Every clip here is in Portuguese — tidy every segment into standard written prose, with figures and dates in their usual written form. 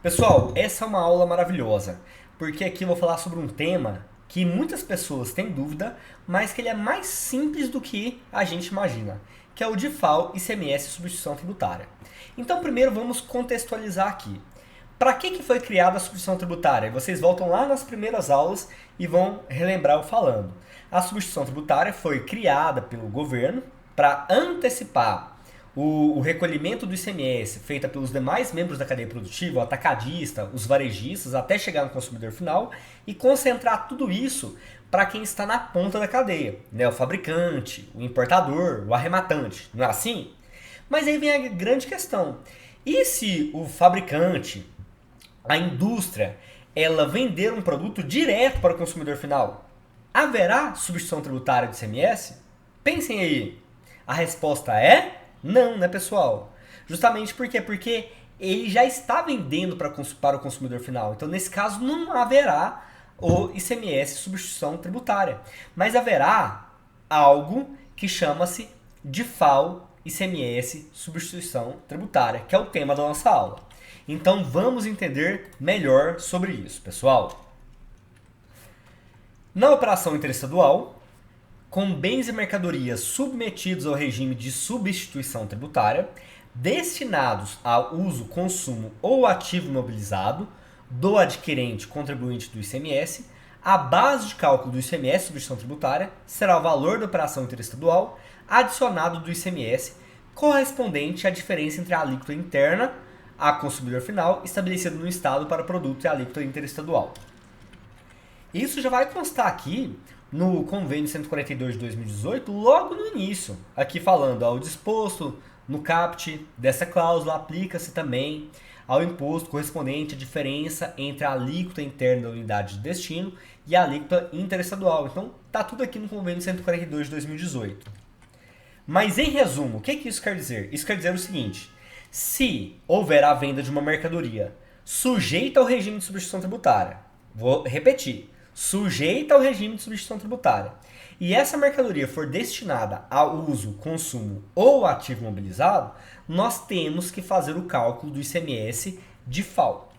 Pessoal, essa é uma aula maravilhosa, porque aqui eu vou falar sobre um tema que muitas pessoas têm dúvida, mas que ele é mais simples do que a gente imagina, que é o DIFAL, ICMS e substituição tributária. Então, primeiro vamos contextualizar aqui. Para que foi criada a substituição tributária? Vocês voltam lá nas primeiras aulas e vão relembrar eu falando. A substituição tributária foi criada pelo governo para antecipar o recolhimento do ICMS feita pelos demais membros da cadeia produtiva, o atacadista, os varejistas, até chegar no consumidor final e concentrar tudo isso para quem está na ponta da cadeia, né? O fabricante, o importador, o arrematante, não é assim? Mas aí vem a grande questão. E se o fabricante, a indústria, ela vender um produto direto para o consumidor final? Haverá substituição tributária do ICMS? Pensem aí. A resposta é não, né, pessoal? Justamente por quê? Porque ele já está vendendo para o consumidor final. Então, nesse caso, não haverá o ICMS substituição tributária. Mas haverá algo que chama-se DIFAL ICMS substituição tributária, que é o tema da nossa aula. Então, vamos entender melhor sobre isso, pessoal. Na operação interestadual, com bens e mercadorias submetidos ao regime de substituição tributária, destinados a uso, consumo ou ativo imobilizado do adquirente contribuinte do ICMS, a base de cálculo do ICMS substituição tributária será o valor da operação interestadual adicionado do ICMS correspondente à diferença entre a alíquota interna a consumidor final estabelecida no Estado para produto e a alíquota interestadual. Isso já vai constar aqui no convênio 142 de 2018, logo no início, aqui falando ao disposto no caput dessa cláusula aplica-se também ao imposto correspondente à diferença entre a alíquota interna da unidade de destino e a alíquota interestadual. Então, tá tudo aqui no convênio 142 de 2018. Mas em resumo, o que isso quer dizer? Isso quer dizer o seguinte: se houver a venda de uma mercadoria sujeita ao regime de substituição tributária, vou repetir, sujeita ao regime de substituição tributária, e essa mercadoria for destinada ao uso, consumo ou ativo imobilizado, nós temos que fazer o cálculo do ICMS de FAO.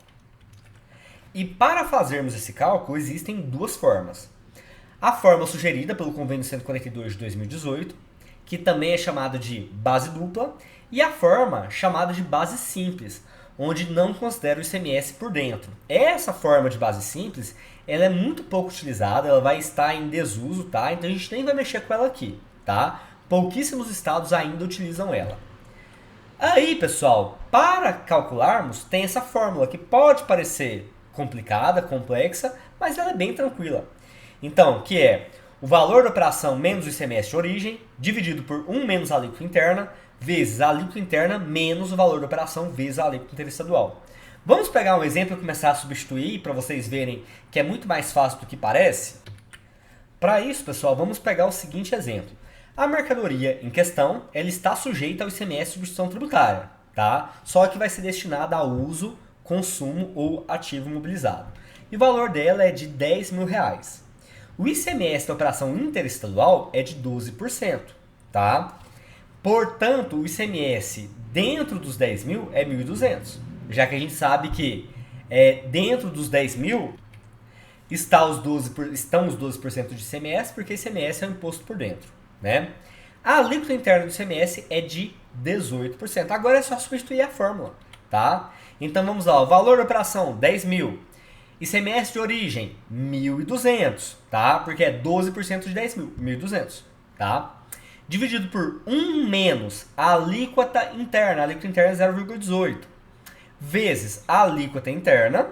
E para fazermos esse cálculo, existem duas formas. A forma sugerida pelo Convênio 142 de 2018, que também é chamada de base dupla, e a forma chamada de base simples, onde não considera o ICMS por dentro. Essa forma de base simples, ela é muito pouco utilizada, ela vai estar em desuso, tá? Então a gente nem vai mexer com ela aqui, tá? Pouquíssimos estados ainda utilizam ela. Aí, pessoal, para calcularmos, tem essa fórmula que pode parecer complicada, complexa, mas ela é bem tranquila. Então, que é o valor da operação menos o ICMS de origem, dividido por 1 menos a alíquota interna, vezes a alíquota interna menos o valor da operação vezes a alíquota interestadual. Vamos pegar um exemplo e começar a substituir para vocês verem que é muito mais fácil do que parece? Para isso, pessoal, vamos pegar o seguinte exemplo. A mercadoria em questão, ela está sujeita ao ICMS substituição tributária, tá? Só que vai ser destinada a uso, consumo ou ativo imobilizado. E o valor dela é de R$ 10.000. O ICMS da operação interestadual é de 12%, tá? Portanto, o ICMS dentro dos 10 mil é 1.200, já que a gente sabe que dentro dos 10 mil estão os 12% de ICMS, porque ICMS é um imposto por dentro, né? A alíquota interna do ICMS é de 18%. Agora é só substituir a fórmula, tá? Então vamos lá, o valor da operação 10 mil. ICMS de origem, 1.200, tá? Porque é 12% de 10 mil, 1.200, tá? Dividido por 1 menos a alíquota interna é 0,18, vezes a alíquota interna,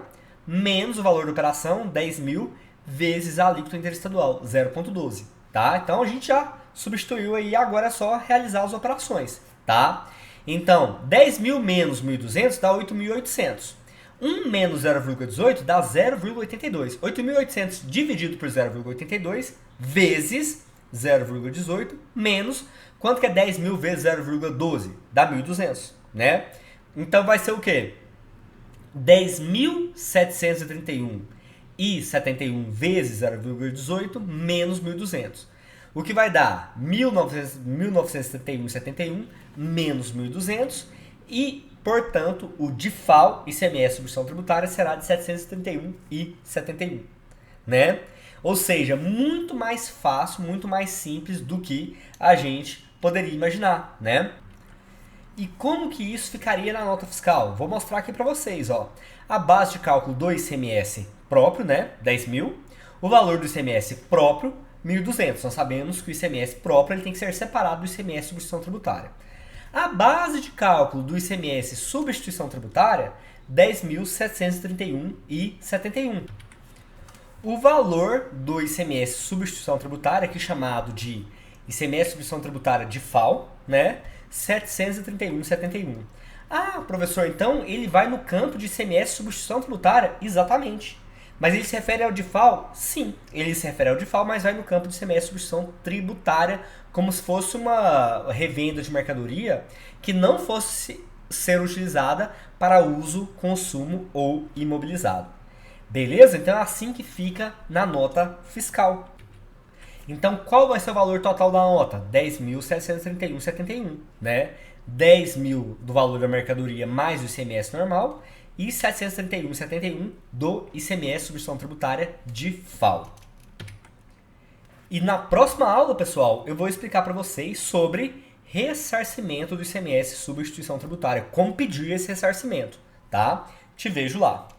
menos o valor da operação, 10 mil, vezes a alíquota interestadual, 0,12, tá? Então a gente já substituiu aí, agora é só realizar as operações, tá? Então, 10 mil menos 1.200 dá 8.800. 1 menos 0,18 dá 0,82. 8.800 dividido por 0,82 vezes 0,18 menos, quanto que é 10 mil vezes 0,12? Dá 1.200, né? Então vai ser o quê? 10.731,71 vezes 0,18 menos 1.200. O que vai dar 1.971,71 menos 1.200 e Portanto, o DIFAL, ICMS substituição tributária, será de 731,71, né? Ou seja, muito mais fácil, muito mais simples do que a gente poderia imaginar, né? E como que isso ficaria na nota fiscal? Vou mostrar aqui para vocês, ó. A base de cálculo do ICMS próprio, né, 10 mil. O valor do ICMS próprio, 1.200. Nós sabemos que o ICMS próprio ele tem que ser separado do ICMS substituição tributária. A base de cálculo do ICMS substituição tributária, 10.731,71. O valor do ICMS substituição tributária, aqui chamado de ICMS substituição tributária de FAO, né, 731,71. Ah, professor, então ele vai no campo de ICMS substituição tributária? Exatamente. Mas ele se refere ao DIFAL? Sim, ele se refere ao DIFAL, mas vai no campo de ICMS substituição tributária, como se fosse uma revenda de mercadoria que não fosse ser utilizada para uso, consumo ou imobilizado. Beleza? Então é assim que fica na nota fiscal. Então, qual vai ser o valor total da nota? 10.731,71, né? 10 mil do valor da mercadoria mais o ICMS normal e 731,71 do ICMS substituição tributária de FAO. E na próxima aula, pessoal, eu vou explicar para vocês sobre ressarcimento do ICMS substituição tributária, como pedir esse ressarcimento, tá? Te vejo lá.